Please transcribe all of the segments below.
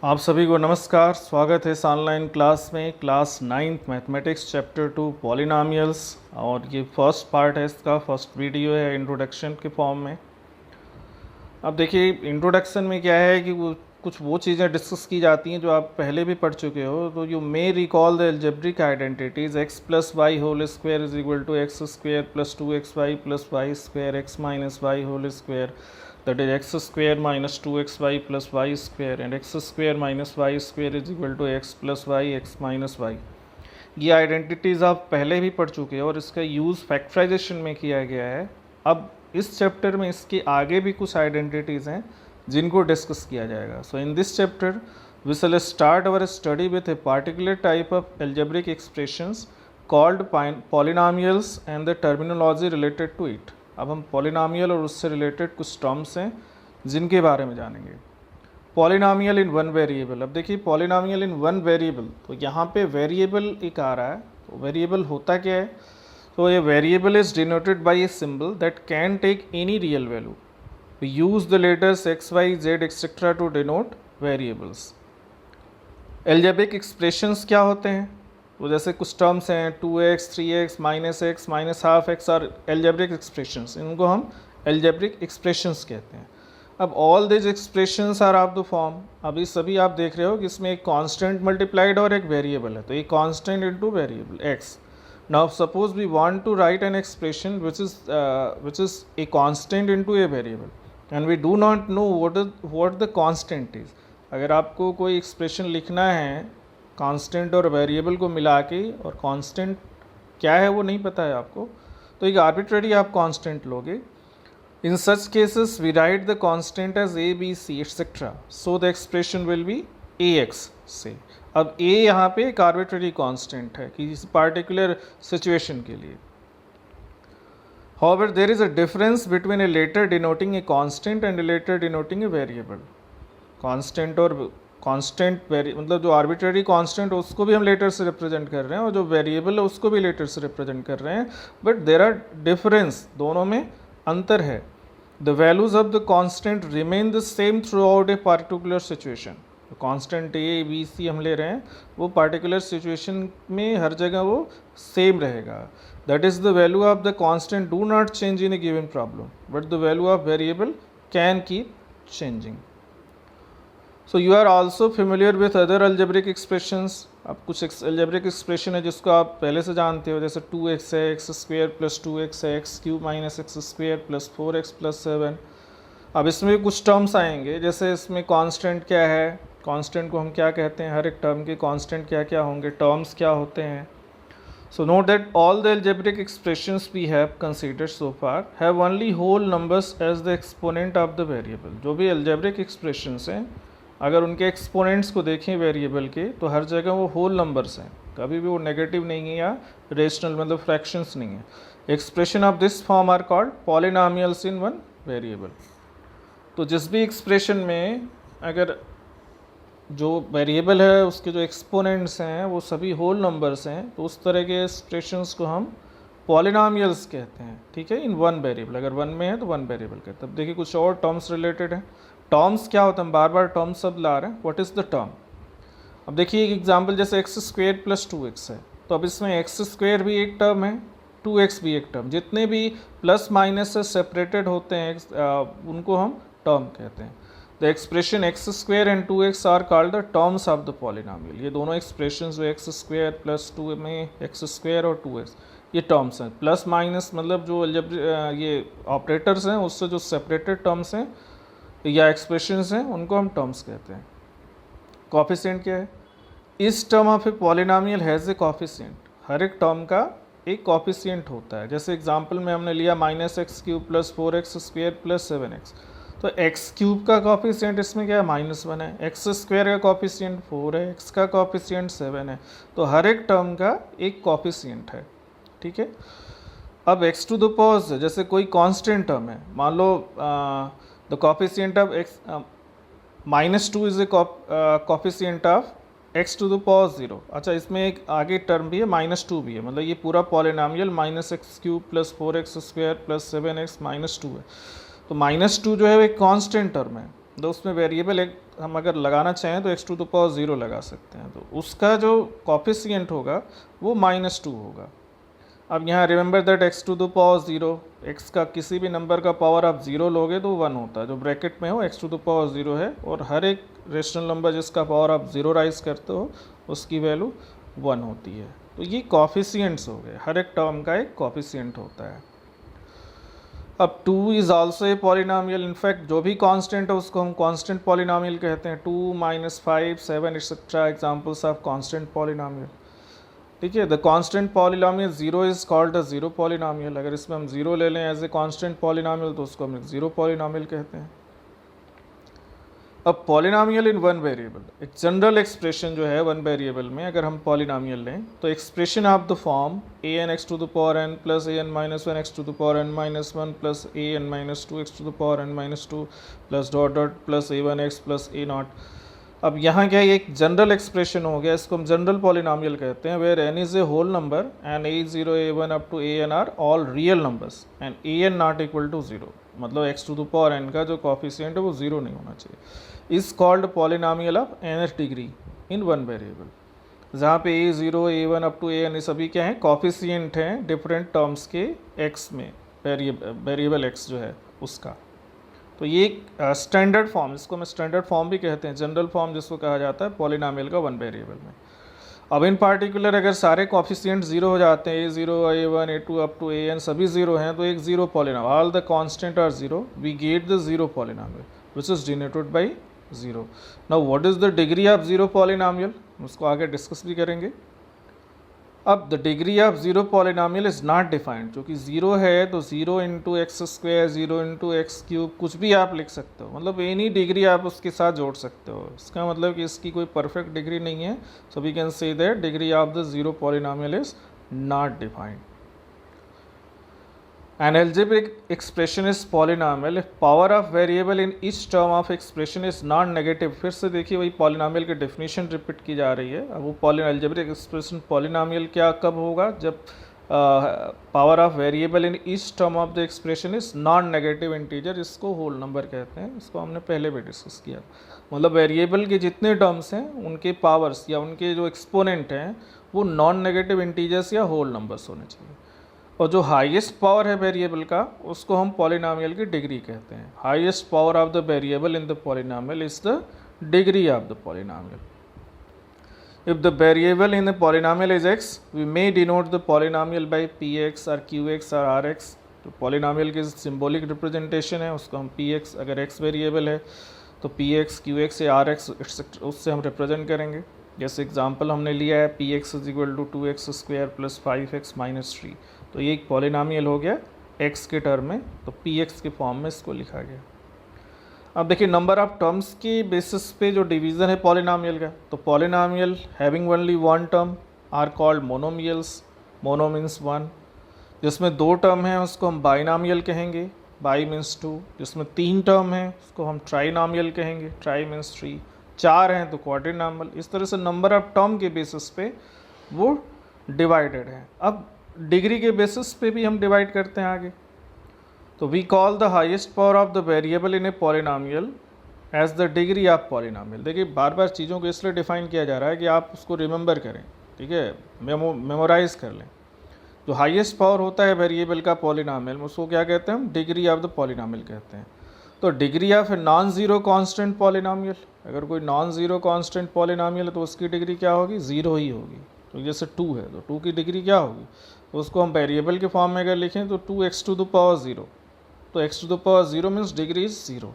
आप सभी को नमस्कार। स्वागत है इस ऑनलाइन क्लास में, class 9th mathematics chapter 2 polynomials. और ये फर्स्ट पार्ट है, इसका फर्स्ट वीडियो है इंट्रोडक्शन के फॉर्म में। अब देखिए इंट्रोडक्शन में क्या है कि कुछ वो चीज़ें डिस्कस की जाती हैं जो आप पहले भी पढ़ चुके हो। तो you may recall the algebraic identities x plus y whole square is equal to x square plus 2xy plus y square x minus y whole square, that is x square minus 2xy plus y square and x square minus y square is equal to x plus y x minus y। ये identities आप पहले भी पढ़ चुके हैं और इसका use factorisation में किया गया है। अब इस चैप्टर में इसके आगे भी कुछ आइडेंटिटीज़ हैं जिनको डिस्कस किया जाएगा। So in this chapter we shall start our study with a particular type of algebraic expressions called polynomials and the terminology related to it. अब हम पॉलिनॉमियल और उससे रिलेटेड कुछ टर्म्स हैं जिनके बारे में जानेंगे। पॉलिनॉमियल इन वन वेरिएबल। अब देखिए पॉलिनॉमियल इन वन वेरिएबल, तो यहाँ पे वेरिएबल एक आ रहा है। तो वेरिएबल होता क्या है? तो ये variable is denoted by a symbol that can take any real value. We use the letters x y z etcetera to denote variables. Algebraic expressions क्या होते हैं? तो जैसे कुछ टर्म्स हैं 2x, 3x, -x, -12x और एल्जेब्रिक एक्सप्रेशंस, इनको हम एल्जेब्रिक एक्सप्रेशंस कहते हैं। अब all this expressions are of the form, अभी सभी आप देख रहे हो कि इसमें एक कांस्टेंट मल्टीप्लाइड और एक वेरिएबल है। तो ये constant into variable x। Now suppose we want to write an expression which is a constant into a variable and we do not know what the constant is. अगर आपको कोई expression लिखना है कांस्टेंट और variable को मिला के, और कांस्टेंट क्या है वो नहीं पता है आपको, तो एक आर्बिट्रेरी आप कांस्टेंट लोगे। In such cases we write the constant as a b c etcetera, so the expression will be ax से। अब a यहाँ पे एक आर्बिट्रेरी कांस्टेंट है कि इस पार्टिकुलर सिचुएशन के लिए। However, there is a difference between a letter denoting a constant and a letter denoting a variable. Constant और कांस्टेंट मतलब जो आर्बिट्रेरी कांस्टेंट है उसको भी हम लेटर से रिप्रेजेंट कर रहे हैं और जो वेरिएबल है उसको भी लेटर से रिप्रेजेंट कर रहे हैं, बट देर आर डिफरेंस, दोनों में अंतर है। The values of the constant remain the same throughout a particular situation. Constant a b c हम ले रहे हैं, वो पार्टिकुलर सिचुएशन में हर जगह वो सेम रहेगा। That is the value of the constant do not change in a given problem, but the value of variable can keep changing. So you are also familiar with other algebraic expressions. अब कुछ algebraic expression है जिसको आप पहले से जानते हो, जैसे 2x है, एक्स स्क्वेयर प्लस 2x है, x cube minus x square plus 4x plus 7। अब इसमें कुछ टर्म्स आएंगे, जैसे इसमें कांस्टेंट क्या है, कांस्टेंट को हम क्या कहते हैं, हर एक टर्म के कांस्टेंट क्या क्या होंगे, टर्म्स क्या होते हैं। So note that all the algebraic expressions we have considered so far have only whole numbers as the exponent of the variable। जो भी algebraic expressions हैं, अगर उनके एक्सपोनेंट्स को देखें वेरिएबल के, तो हर जगह वो होल नंबर्स हैं, कभी भी वो नेगेटिव नहीं है या रेशनल मतलब फ्रैक्शंस नहीं है। Expression of this form are called polynomials in one variable. तो जिस भी एक्सप्रेशन में अगर जो वेरिएबल है उसके जो एक्सपोनेंट्स हैं वो सभी होल नंबर्स हैं, तो उस तरह के एक्सप्रेशंस को हम पॉलिनॉमियल्स कहते हैं। ठीक है, इन वन वेरिएबल, अगर वन में है तो वन वेरिएबल कहते हैं। अब देखिए कुछ और टर्म्स रिलेटेड हैं। टर्म्स क्या होता है, हम बार बार टर्म्स सब ला रहे हैं। What is the term? अब देखिए एक एग्जांपल, जैसे एक्स स्क्वेयर प्लस 2x है, तो अब इसमें एक्स स्क्वेयर भी एक टर्म है, 2x भी एक टर्म। जितने भी प्लस माइनस से सेपरेटेड होते हैं उनको हम टर्म कहते हैं। The expression x square and 2x are called the terms of the polynomial. ये दोनों एक्सप्रेशन जो एक्स स्क्वेयर प्लस 2 में एक्स स्क्वेयर और 2x, ये टर्म्स हैं। प्लस माइनस मतलब जो ये ऑपरेटर्स हैं उससे जो सेपरेटेड टर्म्स हैं या एक्सप्रेशंस हैं उनको हम टर्म्स कहते हैं। कॉफिशिएंट क्या है? Each term of a polynomial has a coefficient. हर एक टर्म का एक कॉफिशिएंट होता है। जैसे एग्जांपल में हमने लिया -x cube plus 4x square plus 7x, तो x क्यूब का कॉफिशिएंट इसमें क्या है, -1 है। एक्स स्क्वेयर का कॉफिशिएंट 4 है, x का कॉफिशिएंट 7 है। तो हर एक टर्म का एक कॉफिशिएंट है। ठीक है, अब x टू द पावर, जैसे कोई कांस्टेंट टर्म है, मान लो the coefficient of x -2 is a coefficient of x to the power 0। अच्छा, इसमें एक आगे टर्म भी है, -2 भी है, मतलब ये पूरा polynomial -x cube plus 4x square plus 7x -2 है। तो -2 जो है वो एक कांस्टेंट टर्म है। तो उसमें वेरिएबल एक हम अगर लगाना चाहें तो x टू द पावर 0 लगा सकते हैं, तो उसका जो कॉफिशिएंट होगा वो -2 होगा। अब यहाँ remember that x to the power 0, x का किसी भी नंबर का पावर आप 0 लोगे तो 1 होता है, जो ब्रैकेट में हो x टू द पावर 0 है, और हर एक रेशनल नंबर जिसका पावर आप 0 राइज करते हो उसकी वैल्यू 1 होती है। तो ये कॉफिशिएंट्स हो गए, हर एक टर्म का एक कॉफिशिएंट होता है। अब 2 is also a polynomial, in fact जो भी कांस्टेंट है उसको हम कांस्टेंट पॉलिनॉमियल कहते हैं। 2, -5, 7 etcetera examples of constant polynomial. ठीक है, the constant polynomial 0 is called a zero polynomial. अगर इसमें हम 0 ले लें एज ए कांस्टेंट पॉलिनॉमियल तो उसको हम ज़ीरो पॉलिनॉमियल कहते हैं। अब पॉलिनॉमियल इन वन वेरिएबल, एक जनरल एक्सप्रेशन जो है वन वेरिएबल में अगर हम पॉलिनॉमियल लें तो expression of the form an(x to the power n plus an-1 x to the power n-1 plus an-2 x to the power n-2 plus dot dot plus a1x plus a0। अब यहाँ क्या एक general expression हो गया, इसको हम general polynomial कहते हैं, where n is a whole number and a0 a1 up to an are all real numbers and an not equal to 0, मतलब x to the power n का जो कॉफिशिएंट है वो 0 नहीं होना चाहिए। Is called polynomial of nth degree in one variable, जहाँ पे a0 a1 up to an सभी क्या हैं, कॉफिशिएंट हैं डिफरेंट टर्म्स के x में, वेरिएबल x जो है उसका। तो ये एक स्टैंडर्ड फॉर्म, इसको मैं स्टैंडर्ड फॉर्म भी कहते हैं, जनरल फॉर्म जिसको कहा जाता है पॉलिनॉमियल का वन वेरिएबल में। अब इन पार्टिकुलर अगर सारे कॉफिशिएंट 0 हो जाते हैं, a0 a1 a2 up to an सभी 0 हैं, तो एक zero polynomial, all the constant are 0, we get the zero polynomial which is denoted by 0। Now what is the degree of zero polynomial, उसको आगे डिस्कस भी करेंगे। अब the degree of zero polynomial is not defined, क्योंकि 0 है तो 0 into x square, 0 into x cube, कुछ भी आप लिख सकते हो, मतलब एनी डिग्री आप उसके साथ जोड़ सकते हो। इसका मतलब कि इसकी कोई परफेक्ट डिग्री नहीं है, so we can say that degree of the zero polynomial is not defined. An algebraic expression is polynomial if power of variable in each term of expression is non-negative। फिर से देखिए वही polynomial की definition repeat की जा रही है। अब वो algebraic expression polynomial क्या कब होगा, जब power of variable in each term of the expression is non-negative integer, इसको whole number कहते हैं, इसको हमने पहले भी डिस्कस किया। मतलब वेरिएबल के जितने टर्म्स हैं उनके पावर्स या उनके जो एक्सपोनेंट हैं वो नॉन नेगेटिव इंटीजर्स या होल नंबर्स होने चाहिए, और जो हाईएस्ट पावर है वेरिएबल का उसको हम पॉलिनॉमियल की डिग्री कहते हैं। Highest power of the variable in the polynomial is the degree of the polynomial. If the variable in the polynomial is x, we may denote the polynomial by px और qx और rx। तो polynomial की symbolic representation है, उसको हम px, अगर x variable है तो px qx या rx उससे हम रिप्रेजेंट करेंगे। जैसे एग्जांपल हमने लिया है px is equal to 2x square plus 5x minus 3, तो ये एक पॉलिनॉमियल हो गया x के टर्म में, तो px के फॉर्म में इसको लिखा गया। अब देखिए नंबर ऑफ टर्म्स के बेसिस पे जो डिवीज़न है पॉलिनॉमियल का, तो polynomial having only one term are called monomials, mono means one. जिसमें 2 टर्म हैं उसको हम बाइनॉमियल कहेंगे, बाई मीन्स 2। जिसमें 3 टर्म हैं उसको हम ट्राइनॉमियल कहेंगे, ट्राई मीन्स 3। 4 हैं तो क्वाड्रिनॉमियल। इस तरह से नंबर ऑफ टर्म के बेसिस पे वो डिवाइडेड है। अब डिग्री के बेसिस पे भी हम डिवाइड करते हैं आगे, तो we call the highest power of the variable in a polynomial as the degree of polynomial. देखिए बार बार चीज़ों को इसलिए डिफाइन किया जा रहा है कि आप उसको रिमेंबर करें, ठीक है, मेमोराइज कर लें। जो हाईएस्ट पावर होता है वेरिएबल का पॉलिनॉमियल, उसको क्या कहते हैं हम, डिग्री ऑफ द पॉलिनॉमियल कहते हैं। तो degree of a non zero constant polynomial, अगर कोई नॉन ज़ीरो कांस्टेंट पॉलिनॉमियल है तो उसकी डिग्री क्या होगी, 0 ही होगी। तो जैसे 2 है तो 2 की डिग्री क्या होगी, तो उसको हम वेरिएबल के फॉर्म में अगर लिखें तो 2x टू द पावर 0, तो x to the power 0 means degree is 0।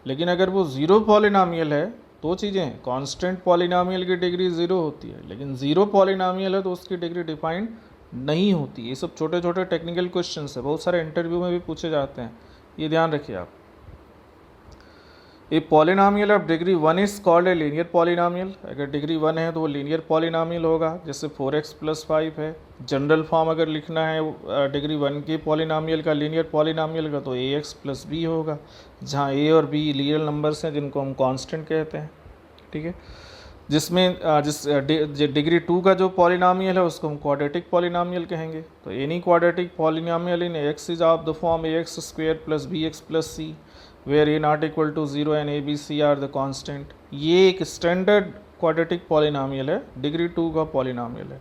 लेकिन अगर वो 0 पॉलिनॉमियल है, 2 चीज़ें हैं, कांस्टेंट पॉलिनॉमियल की डिग्री 0 होती है, लेकिन 0 पॉलिनॉमियल है तो उसकी डिग्री डिफाइंड नहीं होती। ये सब छोटे छोटे टेक्निकल क्वेश्चंस है, बहुत सारे इंटरव्यू में भी पूछे जाते हैं, ये ध्यान रखिए आप। A polynomial of degree 1 is called a linear polynomial. अगर डिग्री 1 है तो वो लीनियर पॉलिनॉमियल होगा, जैसे 4x प्लस 5 है। जनरल फॉर्म अगर लिखना है डिग्री 1 के पॉलिनॉमियल का, लीनियर पॉलिनॉमियल का, तो ax प्लस b होगा, जहाँ a और b रियल नंबर्स हैं जिनको हम कांस्टेंट कहते हैं, ठीक है। जिसमें डिग्री 2 का जो पॉलिनॉमियल है उसको हम क्वाड्रेटिक पॉलिनॉमियल कहेंगे। तो any quadratic polynomial in x is of the form ax square plus bx plus c, where a not equal to 0 and a b c are the constant. ये एक standard quadratic polynomial है, degree 2 का polynomial है।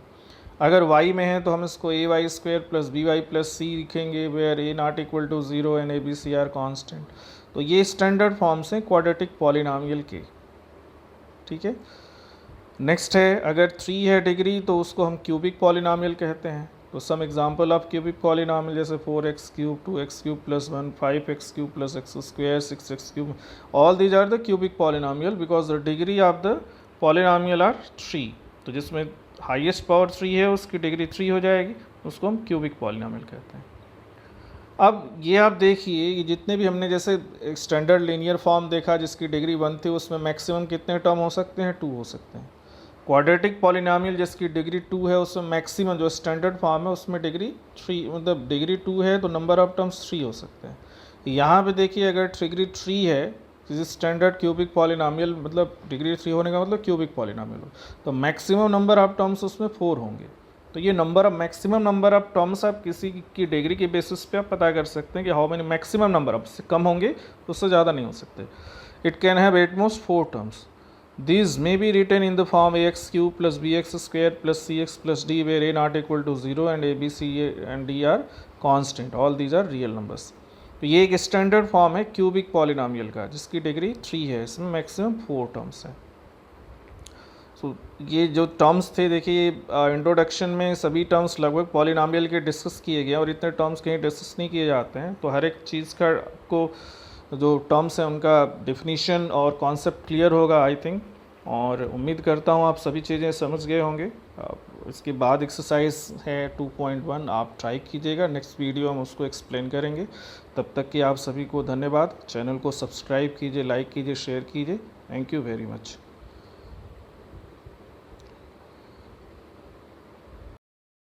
अगर y में है तो हम इसको a y square plus b y plus c लिखेंगे, where a not equal to 0 and a b c are constant. तो ये स्टैंडर्ड फॉर्म्स हैं क्वाड्रेटिक पॉलिनॉमियल के, ठीक है। नेक्स्ट है, अगर 3 है डिग्री तो उसको हम क्यूबिक पॉलिनॉमियल कहते हैं। तो some example of cubic polynomial जैसे 4x cube, 2x cube plus 1, 5x cube plus x square, 6x cube, all these are the cubic polynomial because the degree of the polynomial are 3। तो जिसमें highest power 3 है उसकी degree 3 हो जाएगी, उसको हम cubic polynomial कहते हैं। अब ये आप देखिए, ये जितने भी हमने जैसे स्टैंडर्ड लीनियर फॉर्म देखा जिसकी डिग्री 1 थी, उसमें मैक्सिमम कितने टर्म हो सकते हैं, 2 हो सकते हैं। क्वाड्रेटिक पॉलिनॉमियल जिसकी डिग्री 2 है उसमें मैक्सिमम जो स्टैंडर्ड फॉर्म है उसमें डिग्री 3, मतलब डिग्री 2 है तो नंबर ऑफ टर्म्स 3 हो सकते हैं। यहाँ पे देखिए अगर डिग्री 3 है, स्टैंडर्ड क्यूबिक पॉलिनॉमियल मतलब डिग्री 3 होने का मतलब क्यूबिक पॉलिनॉमियल हो, तो मैक्सिमम नंबर ऑफ टर्म्स उसमें 4 होंगे। तो ये number of maximum number of terms आप किसी की डिग्री के बेसिस पे आप पता कर सकते हैं कि how many maximum number of, से कम होंगे तो उससे ज़्यादा नहीं हो सकते। It can have at most 4 terms. These may be written in the form ax cube plus bx square plus cx plus d where a not equal to 0 and a b c and d are constant. All these are real numbers. तो ये एक standard form है cubic polynomial का जिसकी degree 3 है, इसमें maximum 4 terms हैं। सो ये जो टर्म्स थे देखिए इंट्रोडक्शन में सभी टर्म्स लगभग पॉलिनॉमियल के डिस्कस किए गए और इतने टर्म्स कहीं डिस्कस नहीं किए जाते हैं। तो हर एक चीज़ का को जो टर्म्स हैं उनका डिफिनीशन और कॉन्सेप्ट क्लियर होगा आई थिंक, और उम्मीद करता हूँ आप सभी चीज़ें समझ गए होंगे। इसके बाद एक्सरसाइज है 2.1, आप ट्राई कीजिएगा। नेक्स्ट वीडियो हम उसको एक्सप्लेन करेंगे। तब तक कि आप सभी को धन्यवाद। चैनल को सब्सक्राइब कीजिए, लाइक कीजिए, शेयर कीजिए। Thank you very much.